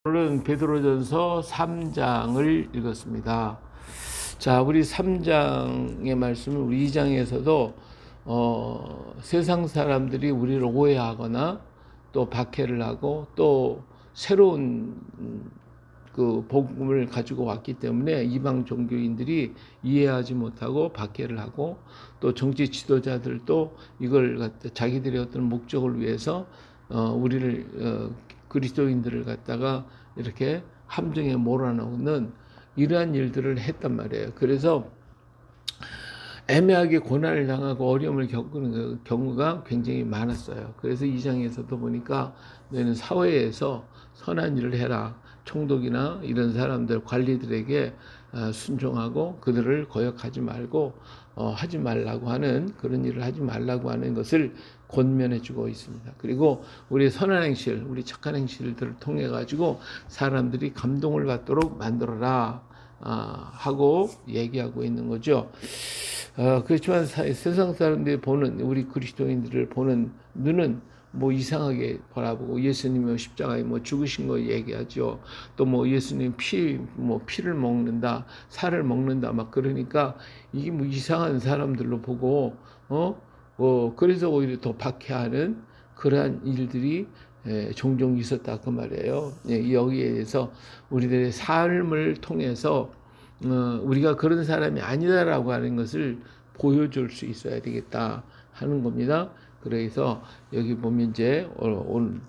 오늘은 베드로전서 3장을 읽었습니다. 자, 우리 3장의 말씀은 우리 2장에서도 세상 사람들이 우리를 오해하거나 또 박해를 하고 또 새로운 그 복음을 가지고 왔기 때문에 이방 종교인들이 이해하지 못하고 박해를 하고 또 정치 지도자들도 이걸 갖다 자기들의 어떤 목적을 위해서 우리를 그리스도인들을 갖다가 이렇게 함정에 몰아넣는 이러한 일들을 했단 말이에요. 그래서 애매하게 고난을 당하고 어려움을 겪는 경우가 굉장히 많았어요. 그래서 이 장에서도 보니까 너희는 사회에서 선한 일을 해라. 총독이나 이런 사람들 관리들에게 순종하고 그들을 거역하지 말고 하지 말라고 하는 그런 일을 하지 말라고 하는 것을 권면해 주고 있습니다. 그리고 우리 선한 행실, 우리 착한 행실들을 통해 가지고 사람들이 감동을 받도록 만들어라 하고 얘기하고 있는 거죠. 그렇지만 세상 사람들이 보는 우리 그리스도인들을 보는 눈은 뭐 이상하게 바라보고 예수님이 십자가에 뭐 죽으신 거 얘기하죠. 또 뭐 예수님 피를 먹는다, 살을 먹는다 막 그러니까 이게 뭐 이상한 사람들로 보고 그래서 오히려 더 박해하는 그러한 일들이 종종 있었다 그 말이에요. 여기에 대해서 우리들의 삶을 통해서 우리가 그런 사람이 아니다라고 하는 것을 보여줄 수 있어야 되겠다 하는 겁니다. 그래서 여기 보면 이제 오늘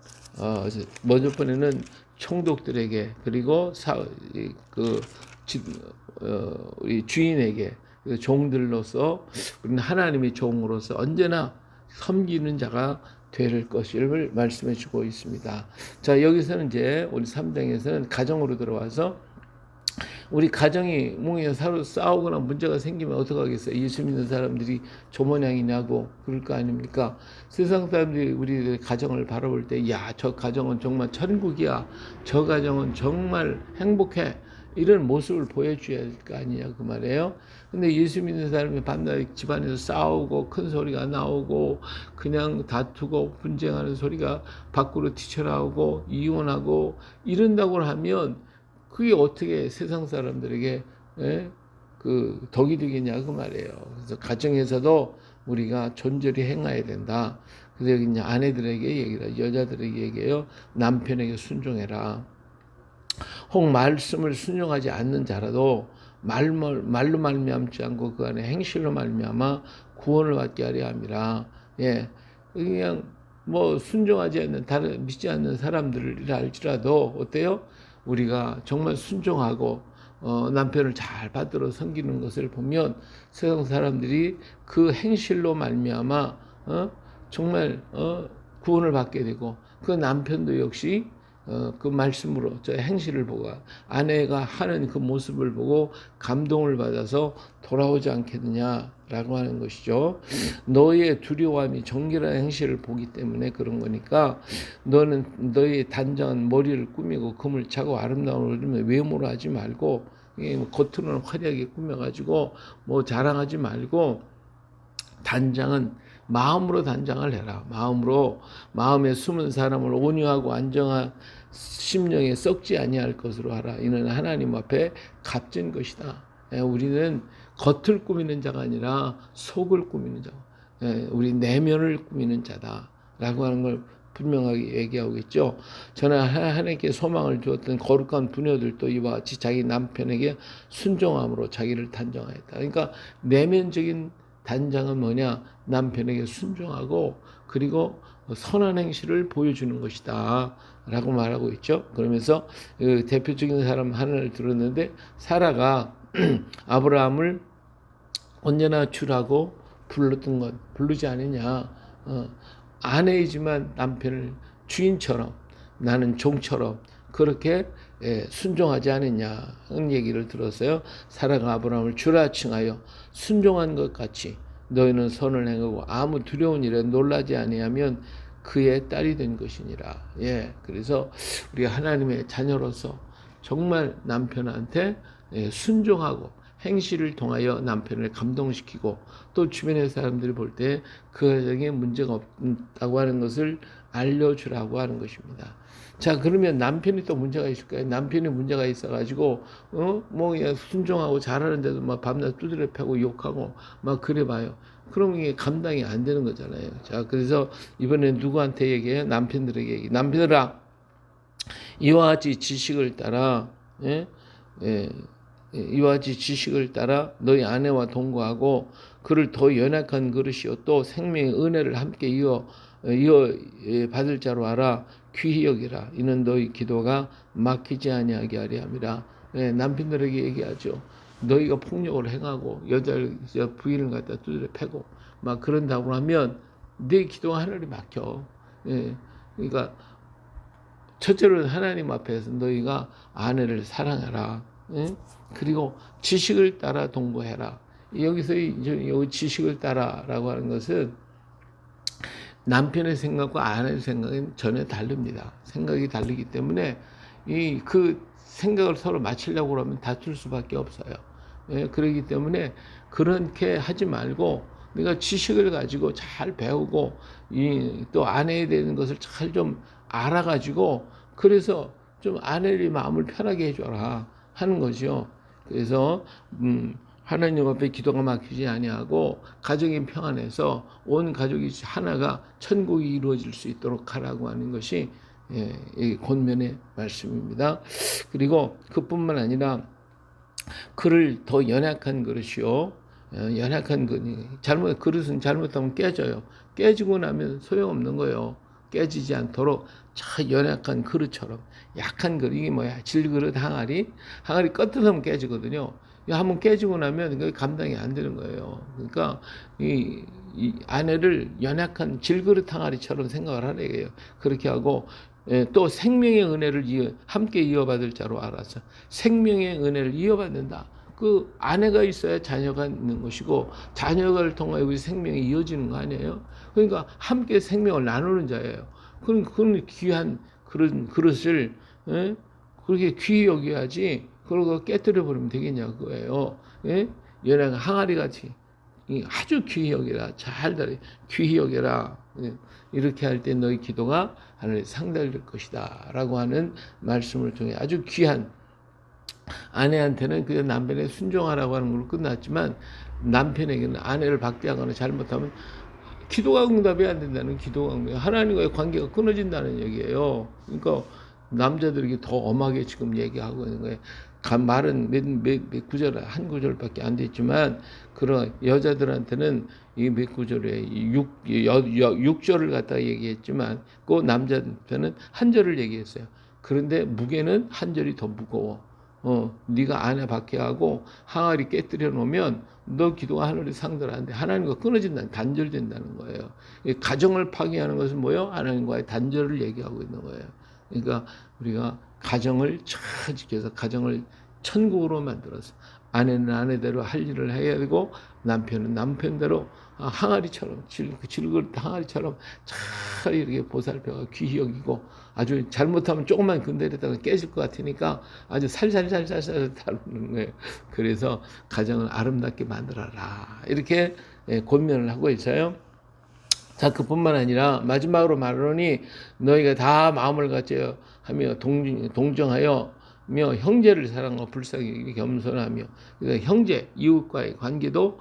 먼저 번에는 총독들에게 그리고 우리 주인에게 종들로서 우리는 하나님의 종으로서 언제나 섬기는 자가 될 것을 말씀해 주고 있습니다. 자, 여기서는 이제 우리 3장에서는 가정으로 들어와서 우리 가정이 뭉에 서로 싸우거나 문제가 생기면 어떡하겠어요? 예수 믿는 사람들이 저 모양이냐고 그럴 거 아닙니까? 세상 사람들이 우리 가정을 바라볼 때, 야, 저 가정은 정말 천국이야. 저 가정은 정말 행복해. 이런 모습을 보여줘야 될 거 아니냐 그 말이에요. 근데 예수 믿는 사람이 밤낮 집안에서 싸우고 큰 소리가 나오고 그냥 다투고 분쟁하는 소리가 밖으로 튀쳐나오고 이혼하고 이런다고 하면 그게 어떻게 세상 사람들에게 그 덕이 되겠냐 그 말이에요. 그래서 가정에서도 우리가 존절히 행해야 된다. 그래서 여기 이제 아내들에게 얘기를 여자들에게 얘기해요. 남편에게 순종해라. 혹 말씀을 순종하지 않는 자라도 말로 말미암지 않고 그 안에 행실로 말미암아 구원을 받게 하려 함이라. 예, 그냥 뭐 순종하지 않는 다른 믿지 않는 사람들을 알지라도 어때요? 우리가 정말 순종하고 남편을 잘 받들어 섬기는 것을 보면 세상 사람들이 그 행실로 말미암아 정말 구원을 받게 되고 그 남편도 역시 그 말씀으로 저 행실을 보고 아내가 하는 그 모습을 보고 감동을 받아서 돌아오지 않겠느냐라고 하는 것이죠. 너의 두려움이 정결한 행실을 보기 때문에 그런 거니까 너는 너의 단정한 머리를 꾸미고 금을 차고 아름다운 옷을 외모로 하지 말고 겉으로는 화려하게 꾸며가지고 뭐 자랑하지 말고 단장은 마음으로 단장을 해라. 마음에 숨은 사람을 온유하고 안정한 심령에 썩지 아니할 것으로 하라. 이는 하나님 앞에 값진 것이다. 우리는 겉을 꾸미는 자가 아니라 속을 꾸미는 자. 우리 내면을 꾸미는 자다라고 하는 걸 분명하게 얘기하고 있죠. 저는 하나님께 소망을 주었던 거룩한 부녀들도 이와 같이 자기 남편에게 순종함으로 자기를 단정하였다. 그러니까 내면적인 단장은 뭐냐? 남편에게 순종하고 그리고 선한 행실을 보여주는 것이다 라고 말하고 있죠. 그러면서 대표적인 사람 하나를 들었는데 사라가 아브라함을 언제나 주라고 불렀던 것 부르지 않느냐. 아내이지만 남편을 주인처럼 나는 종처럼 그렇게 순종하지 않느냐는 얘기를 들었어요. 사라가 아브라함을 주라 칭하여 순종한 것 같이 너희는 선을 행하고 아무 두려운 일에 놀라지 아니하면 그의 딸이 된 것이니라. 그래서 우리가 하나님의 자녀로서 정말 남편한테 순종하고 행실을 통하여 남편을 감동시키고 또 주변의 사람들이 볼 때 그 가정에 문제가 없다고 하는 것을 알려주라고 하는 것입니다. 자, 그러면 남편이 또 문제가 있을까요? 남편이 문제가 있어가지고 뭐 그냥 순종하고 잘하는데도 막 밤낮 두드려 패고 욕하고 막 그래봐요. 그러면 이게 감당이 안 되는 거잖아요. 자, 그래서 이번에 누구한테 얘기해요? 남편들에게 얘기. 남편들아, 이와 같이 지식을 따라, 예? 예, 이와 같이 지식을 따라 너희 아내와 동거하고 그를 더 연약한 그릇이요 또 생명의 은혜를 함께 이어 받을 자로 알아. 귀히 여기라. 이는 너희 기도가 막히지 아니하게 하려 함이라. 예, 남편들에게 얘기하죠. 너희가 폭력을 행하고 부인을 갖다 두드려 패고 막 그런다고 하면 내 기도가 하늘이 막혀. 예, 그러니까 첫째로는 하나님 앞에서 너희가 아내를 사랑하라. 예? 그리고 지식을 따라 동거해라. 여기서 이 지식을 따라라고 하는 것은 남편의 생각과 아내의 생각은 전혀 다릅니다. 생각이 다르기 때문에 그 생각을 서로 맞추려고 그러면 다툴 수밖에 없어요. 예, 그렇기 때문에 그렇게 하지 말고 내가 지식을 가지고 잘 배우고 또 아내에 대한 것을 잘 좀 알아가지고 그래서 좀 아내의 마음을 편하게 해줘라 하는 거죠. 그래서 하나님 앞에 기도가 막히지 아니하고 가정의 평안에서 온 가족이 하나가 천국이 이루어질 수 있도록 하라고 하는 것이 이 권면의 말씀입니다. 그리고 그뿐만 아니라 그를 더 연약한 그릇이요. 연약한 그릇은 잘못하면 깨져요. 깨지고 나면 소용없는 거예요. 깨지지 않도록 저 연약한 그릇처럼 약한 그릇. 이게 뭐야? 질그릇 항아리 껐으면 깨지거든요. 한번 깨지고 나면 그게 감당이 안 되는 거예요. 그러니까 이 아내를 연약한 질그릇 항아리처럼 생각을 하래요. 그렇게 하고 또 생명의 은혜를 함께 이어받을 자로 알아서 생명의 은혜를 이어받는다. 그 아내가 있어야 자녀가 있는 것이고 자녀를 통하여 우리 생명이 이어지는 거 아니에요? 그러니까 함께 생명을 나누는 자예요. 그런 귀한 그런 그릇을 그렇게 귀히 여겨야지. 그러고 깨뜨려 버리면 되겠냐 그거예요. 예? 연한 항아리 같이 아주 귀히 여겨라. 잘 귀히 여겨라. 이렇게 할 때 너희 기도가 하늘에 상달될 것이다 라고 하는 말씀을 통해 아주 귀한 아내한테는 그냥 남편에 순종하라고 하는 걸로 끝났지만 남편에게는 아내를 박대하거나 잘못하면 기도가 응답이 안 된다는 기도가 하나님과의 관계가 끊어진다는 얘기예요. 그러니까 남자들에게 더 엄하게 지금 얘기하고 있는 거예요. 말은 몇 구절 한 구절밖에 안 됐지만 그런 여자들한테는 이 몇 구절에 6절을 갖다가 얘기했지만 그 남자한테는 한 절을 얘기했어요. 그런데 무게는 한 절이 더 무거워. 네가 아내 박해하고 항아리 깨뜨려 놓으면 너 기도가 하늘에 상달하는데 하나님과 끊어진다는 단절된다는 거예요. 가정을 파괴하는 것은 뭐예요? 하나님과의 단절을 얘기하고 있는 거예요. 그러니까 우리가 가정을 잘 지켜서 가정을 천국으로 만들어서 아내는 아내대로 할 일을 해야 되고 남편은 남편대로 항아리처럼 질그릇 항아리처럼 잘 이렇게 보살펴가 귀히 여기고 아주 잘못하면 조금만 건드렸다가 깨질 것 같으니까 아주 살살살살살 다루는 거예요. 그래서 가정을 아름답게 만들어라 이렇게 권면을 하고 있어요. 자, 그뿐만 아니라 마지막으로 말하노니 너희가 다 마음을 같이 하며 동정하여 형제를 사랑하고 불쌍히 겸손하며 그러니까 형제 이웃과의 관계도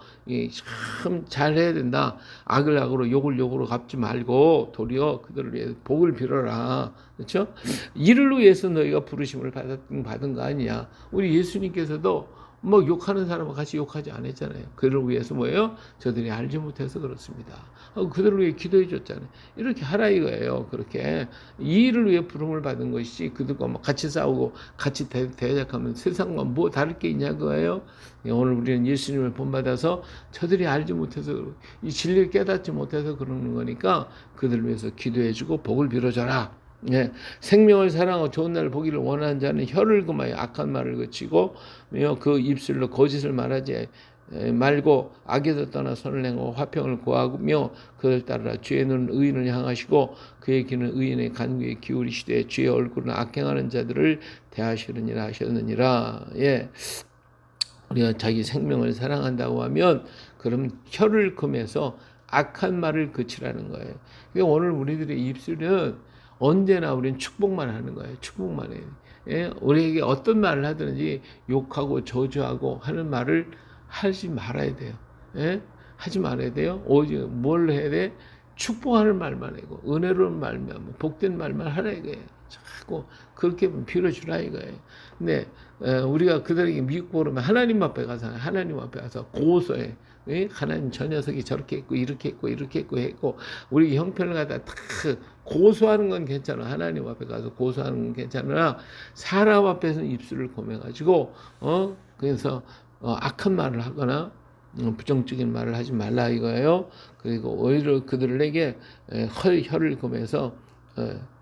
참 잘해야 된다. 악을 악으로 욕을 욕으로 갚지 말고 도리어 그들을 위해 복을 빌어라. 그렇죠? 이를 위해서 너희가 부르심을 받은 거 아니냐. 우리 예수님께서도 뭐 욕하는 사람과 같이 욕하지 않았잖아요. 그들을 위해서 뭐예요? 저들이 알지 못해서 그렇습니다. 그들을 위해 기도해 줬잖아요. 이렇게 하라 이거예요. 그렇게 이 일을 위해 부름을 받은 것이지 그들과 뭐 같이 싸우고 같이 대적하면 세상과 뭐 다를 게 있냐 그거예요. 오늘 우리는 예수님을 본받아서 저들이 알지 못해서 이 진리를 깨닫지 못해서 그러는 거니까 그들을 위해서 기도해 주고 복을 빌어줘라. 예, 생명을 사랑하고 좋은 날을 보기를 원하는 자는 혀를 금하여 악한 말을 그치고 그 입술로 거짓을 말하지 말고 악에서 떠나 선을 행하고 화평을 구하며 그를 따르라. 주의 눈은 의인을 향하시고 그의 귀는 의인의 간구에 기울이시되 주의 얼굴은 악행하는 자들을 대하시느니라 하셨느니라. 예. 우리가 자기 생명을 사랑한다고 하면 그럼 혀를 금해서 악한 말을 그치라는 거예요. 그러니까 오늘 우리들의 입술은 언제나 우리는 축복만 하는 거예요. 축복만 해요. 예? 우리에게 어떤 말을 하든지 욕하고 저주하고 하는 말을 하지 말아야 돼요. 예? 하지 말아야 돼요. 오직 뭘 해야 돼? 축복하는 말만 하고 은혜로운 말만 복된 말만 하라 이거예요. 자꾸 그렇게 빌어주라 이거예요. 근데 우리가 그들에게 믿고 그러면 하나님 앞에 가서 고소해. 하나님 저 녀석이 저렇게 했고 이렇게 했고 이렇게 했고 우리 형편을 갖다 딱 고소하는 건 괜찮아. 하나님 앞에 가서 고소하는 건 괜찮으나 사람 앞에서는 입술을 고매가지고 그래서 악한 말을 하거나 부정적인 말을 하지 말라 이거예요. 그리고 오히려 그들에게 혀를 금해서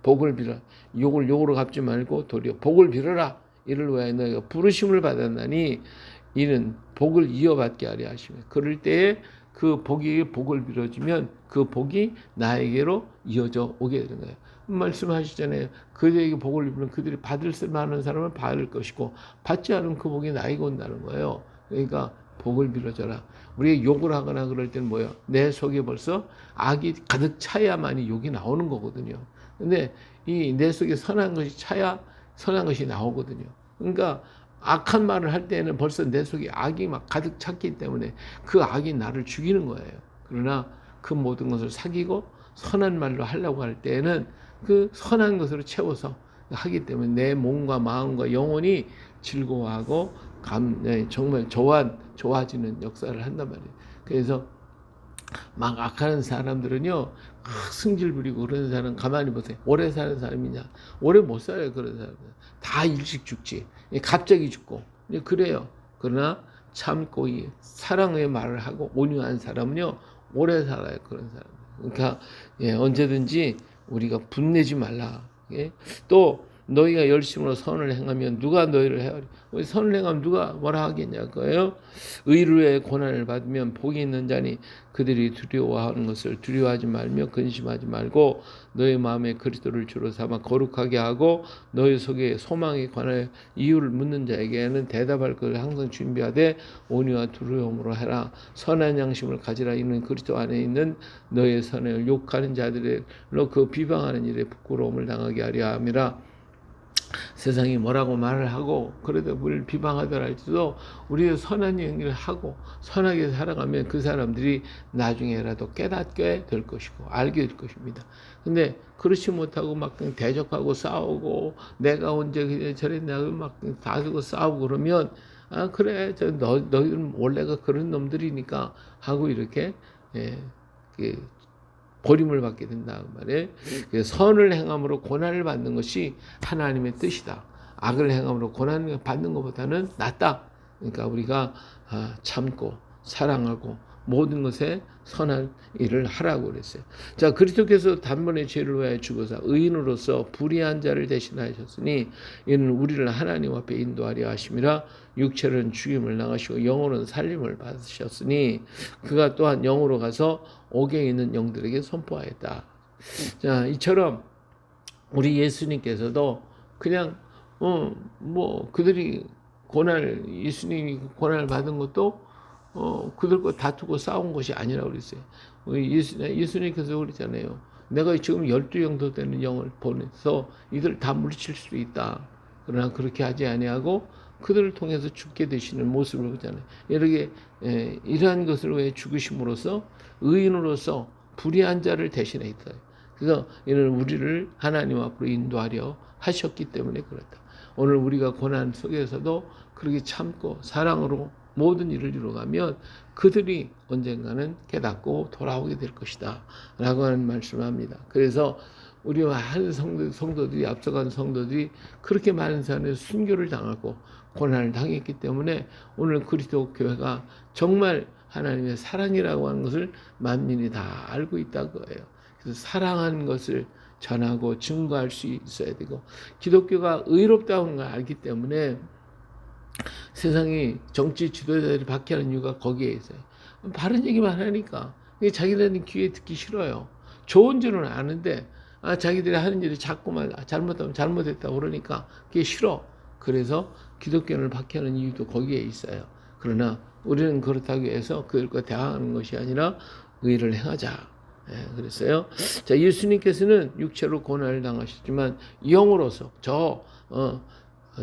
복을 빌어 욕을 욕으로 갚지 말고 도리어 복을 빌어라. 이를 위하여 너희가 부르심을 받았나니 이는 복을 이어받게 하려 하시며 그럴 때에 그 복을 빌어주면 그 복이 나에게로 이어져 오게 되는 거예요. 말씀하시잖아요. 그들에게 복을 빌면 그들이 받을 만한 사람은 받을 것이고 받지 않으면 그 복이 나에게 온다는 거예요. 그러니까 복을 빌어줘라. 우리가 욕을 하거나 그럴 때는 뭐예요? 내 속에 벌써 악이 가득 차야만이 욕이 나오는 거거든요. 근데 이 내 속에 선한 것이 차야 선한 것이 나오거든요. 그러니까 악한 말을 할 때는 벌써 내 속에 악이 막 가득 찼기 때문에 그 악이 나를 죽이는 거예요. 그러나 그 모든 것을 사귀고 선한 말로 하려고 할 때에는 그 선한 것으로 채워서 하기 때문에 내 몸과 마음과 영혼이 즐거워하고 정말 좋아지는 역사를 한단 말이에요. 그래서 막 악하는 사람들은요, 승질 부리고 그런 사람 가만히 보세요. 오래 사는 사람이냐? 오래 못 살아요. 그런 사람들. 다 일찍 죽지. 갑자기 죽고. 그래요. 그러나 참고 이 사랑의 말을 하고 온유한 사람은요, 오래 살아요. 그런 사람. 그러니까 언제든지 우리가 분내지 말라. 또 너희가 열심으로 선을 행하면 누가 너희를 헤아리? 선을 행하면 누가 뭐라 하겠냐고요? 의를 위해 고난을 받으면 복이 있는 자니 그들이 두려워하는 것을 두려워하지 말며 근심하지 말고 너희 마음에 그리스도를 주로 삼아 거룩하게 하고 너희 속에 소망에 관하여 이유를 묻는 자에게는 대답할 것을 항상 준비하되 온유와 두려움으로 해라. 선한 양심을 가지라. 이는 그리스도 안에 있는 너의 선을 욕하는 자들로 그 비방하는 일에 부끄러움을 당하게 하려 함이라. 세상이 뭐라고 말을 하고 그래도 우리를 비방하더라도 우리의 선한 행위를 하고 선하게 살아가면 그 사람들이 나중에라도 깨닫게 될 것이고 알게 될 것입니다. 근데 그렇지 못하고 막 대적하고 싸우고 내가 언제 저랬냐고 막 다투고 싸우고 그러면 그래 너희들은 원래가 그런 놈들이니까 하고 이렇게 버림을 받게 된다 그 말이에요. 선을 행함으로 고난을 받는 것이 하나님의 뜻이다. 악을 행함으로 고난을 받는 것보다는 낫다. 그러니까 우리가 참고 사랑하고 모든 것에 선한 일을 하라고 그랬어요. 자, 그리스도께서 단번에 죄를 위하여 죽어서 의인으로서 불의한 자를 대신하셨으니 이는 우리를 하나님 앞에 인도하려 하심이라. 육체는 죽임을 당하시고 영혼은 살림을 받으셨으니 그가 또한 영으로 가서 옥에 있는 영들에게 선포하였다. 자, 이처럼 우리 예수님께서도 그냥 그들이 예수님이 고난을 받은 것도 그들과 다투고 싸운 것이 아니라고 그랬어요. 예수님께서 그랬잖아요. 내가 지금 12영도 되는 영을 보내서 이들 다 물리칠 수 있다. 그러나 그렇게 하지 아니하고 그들을 통해서 죽게 되시는 모습을 보잖아요. 이렇게 이러한 것을 왜 죽으심으로써 의인으로서 불의한 자를 대신해 있어요. 그래서 이는 우리를 하나님 앞으로 인도하려 하셨기 때문에 그렇다. 오늘 우리가 고난 속에서도 그렇게 참고 사랑으로 모든 일을 이루어가면 그들이 언젠가는 깨닫고 돌아오게 될 것이다 라고 하는 말씀을 합니다. 그래서 우리와 한 성도들이 앞서간 성도들이 그렇게 많은 사람의 순교를 당하고 고난을 당했기 때문에 오늘 그리스도 교회가 정말 하나님의 사랑이라고 하는 것을 만민이 다 알고 있다는 거예요. 그래서 사랑하는 것을 전하고 증거할 수 있어야 되고 기독교가 의롭다는 걸 알기 때문에 세상이 정치 지도자들이 박해하는 이유가 거기에 있어요. 바른 얘기만 하니까 자기들은 귀에 듣기 싫어요. 좋은 줄은 아는데 자기들이 하는 일이 자꾸만 잘못하면 잘못했다고 그러니까 그게 싫어. 그래서 기독교를 박해하는 이유도 거기에 있어요. 그러나 우리는 그렇다고 해서 그들과 대항하는 것이 아니라 의를 행하자. 예, 그랬어요. 자, 예수님께서는 육체로 고난을 당하셨지만 영으로서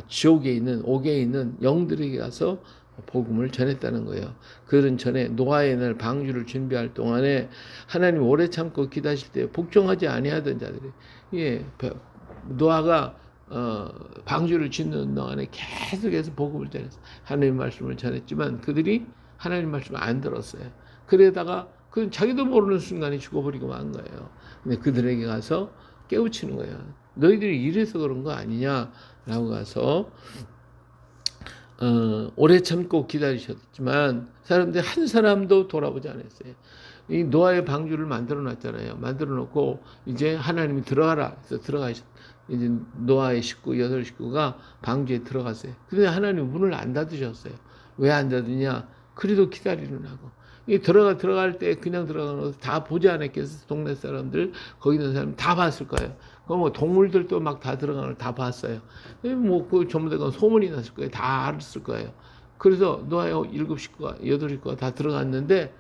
지옥에 있는 옥에 있는 영들에게 가서 복음을 전했다는 거예요. 그들은 전에 노아의 날 방주를 준비할 동안에 하나님 오래 참고 기다리실 때 복종하지 아니하던 자들이, 예, 노아가 방주를 짓는 동안에 계속해서 복음을 전했어요. 하나님 말씀을 전했지만 그들이 하나님 말씀을 안 들었어요. 그러다가 그 자기도 모르는 순간에 죽어버리고 만 거예요. 근데 그들에게 가서 깨우치는 거예요. 너희들이 이래서 그런 거 아니냐라고 가서 오래 참고 기다리셨지만 사람들이 한 사람도 돌아보지 않았어요. 이 노아의 방주를 만들어 놨잖아요. 만들어 놓고 이제 하나님이 들어가라 해서 들어가셨. 이제 노아의 식구 8식구가 방주에 들어갔어요. 근데 하나님 문을 안 닫으셨어요. 왜 안 닫으냐? 그래도 기다리느라고. 이 들어갈 때 그냥 들어가는 것을 다 보지 않았겠어. 동네 사람들, 거기 있는 사람 다 봤을 거예요. 그 뭐 동물들도 막 다 들어가는 걸 다 봤어요. 뭐 그 전부 다 소문이 났을 거예요. 다 알았을 거예요. 그래서 노아의 7식구가 8식구가 다 들어갔는데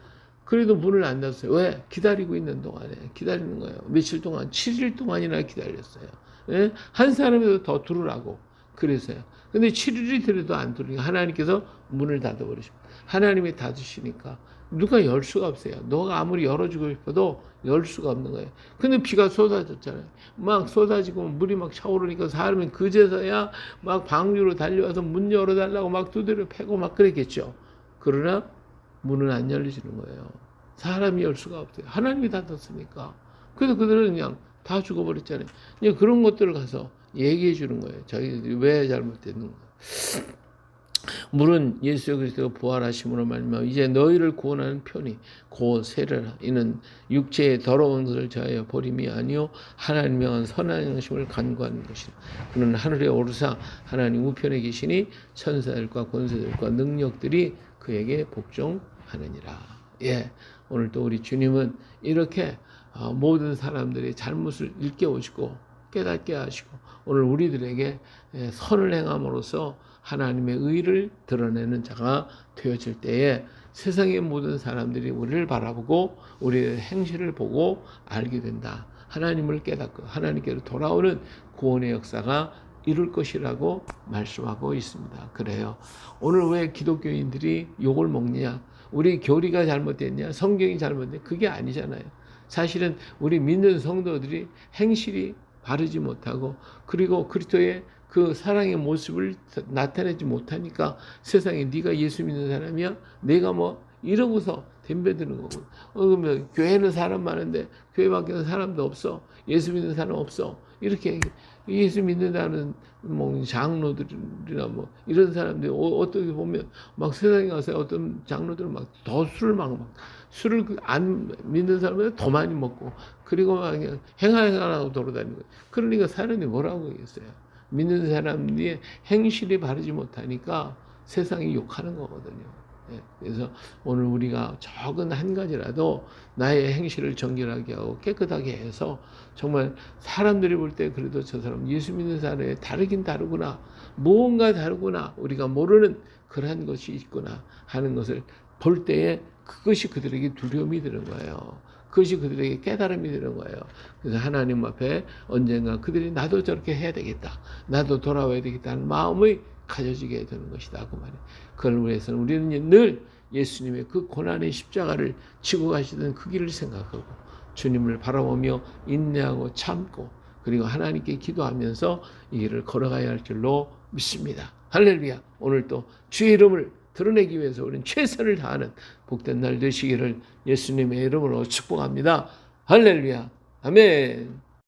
그래도 문을 안 닫았어요. 왜? 기다리고 있는 동안에 기다리는 거예요. 며칠 동안 7일 동안이나 기다렸어요. 예? 한 사람이라도 더 들으라고 그래서요. 근데 7일이 되려도 안 들으니까 하나님께서 문을 닫아버리십니다. 하나님이 닫으시니까 누가 열 수가 없어요. 너가 아무리 열어주고 싶어도 열 수가 없는 거예요. 근데 비가 쏟아졌잖아요. 막 쏟아지고 물이 막 차오르니까 사람이 그제서야 막 방주로 달려와서 문 열어달라고 막 두드려 패고 막 그랬겠죠. 그러나 문은 안 열리지는 거예요. 사람이 열 수가 없어요. 하나님이 닫았으니까. 그래서 그들은 그냥 다 죽어버렸잖아요. 그냥 그런 것들을 가서 얘기해 주는 거예요. 자기들이 왜 잘못됐는가. 물은 예수 그리스도가 부활하심으로 말미암아 이제 너희를 구원하는 편이 곧 세례라. 이는 육체의 더러운 것을 자하여 버림이 아니요 하나님의 향한 선한 양심을 간구하는 것이라. 그는 하늘에 오르사 하나님 우편에 계시니 천사들과 권세들과 능력들이 그에게 복종하느니라. 예, 오늘 또 우리 주님은 이렇게 모든 사람들의 잘못을 일깨우시고 깨닫게 하시고 오늘 우리들에게 선을 행함으로써 하나님의 의를 드러내는 자가 되어질 때에 세상의 모든 사람들이 우리를 바라보고 우리의 행실을 보고 알게 된다. 하나님을 깨닫고 하나님께로 돌아오는 구원의 역사가 이룰 것이라고 말씀하고 있습니다. 그래요. 오늘 왜 기독교인들이 욕을 먹느냐? 우리 교리가 잘못됐냐? 성경이 잘못됐냐? 그게 아니잖아요. 사실은 우리 믿는 성도들이 행실이 바르지 못하고 그리고 그리스도의 그 사랑의 모습을 나타내지 못하니까 세상에 네가 예수 믿는 사람이야? 내가 뭐 이러고서 덤벼드는 거고. 그러면 교회는 사람 많은데 교회 밖에는 사람도 없어. 예수 믿는 사람 없어. 이렇게 예수 믿는다는 뭐 장로들이나 뭐 이런 사람들이 어떻게 보면 막 세상에 가서 어떤 장로들은 막 더 술을 안 믿는 사람보다 더 많이 먹고 그리고 막 행하고 돌아다니는 거예요. 그러니까 사람이 뭐라고 하겠어요? 믿는 사람들이 행실이 바르지 못하니까 세상이 욕하는 거거든요. 그래서 오늘 우리가 적은 한 가지라도 나의 행실을 정결하게 하고 깨끗하게 해서 정말 사람들이 볼 때 그래도 저 사람 예수 믿는 사람이 다르긴 다르구나, 뭔가 다르구나, 우리가 모르는 그러한 것이 있구나 하는 것을 볼 때에 그것이 그들에게 두려움이 드는 거예요. 그것이 그들에게 깨달음이 되는 거예요. 그래서 하나님 앞에 언젠가 그들이 나도 저렇게 해야 되겠다, 나도 돌아와야 되겠다는 마음이 가져지게 되는 것이다. 그 말이에요. 그걸 위해서는 우리는 늘 예수님의 그 고난의 십자가를 지고 가시던 그 길을 생각하고 주님을 바라보며 인내하고 참고 그리고 하나님께 기도하면서 이 길을 걸어가야 할 줄로 믿습니다. 할렐루야. 오늘 또 주의 이름을 드러내기 위해서 우리는 최선을 다하는 복된 날 되시기를 예수님의 이름으로 축복합니다. 할렐루야. 아멘.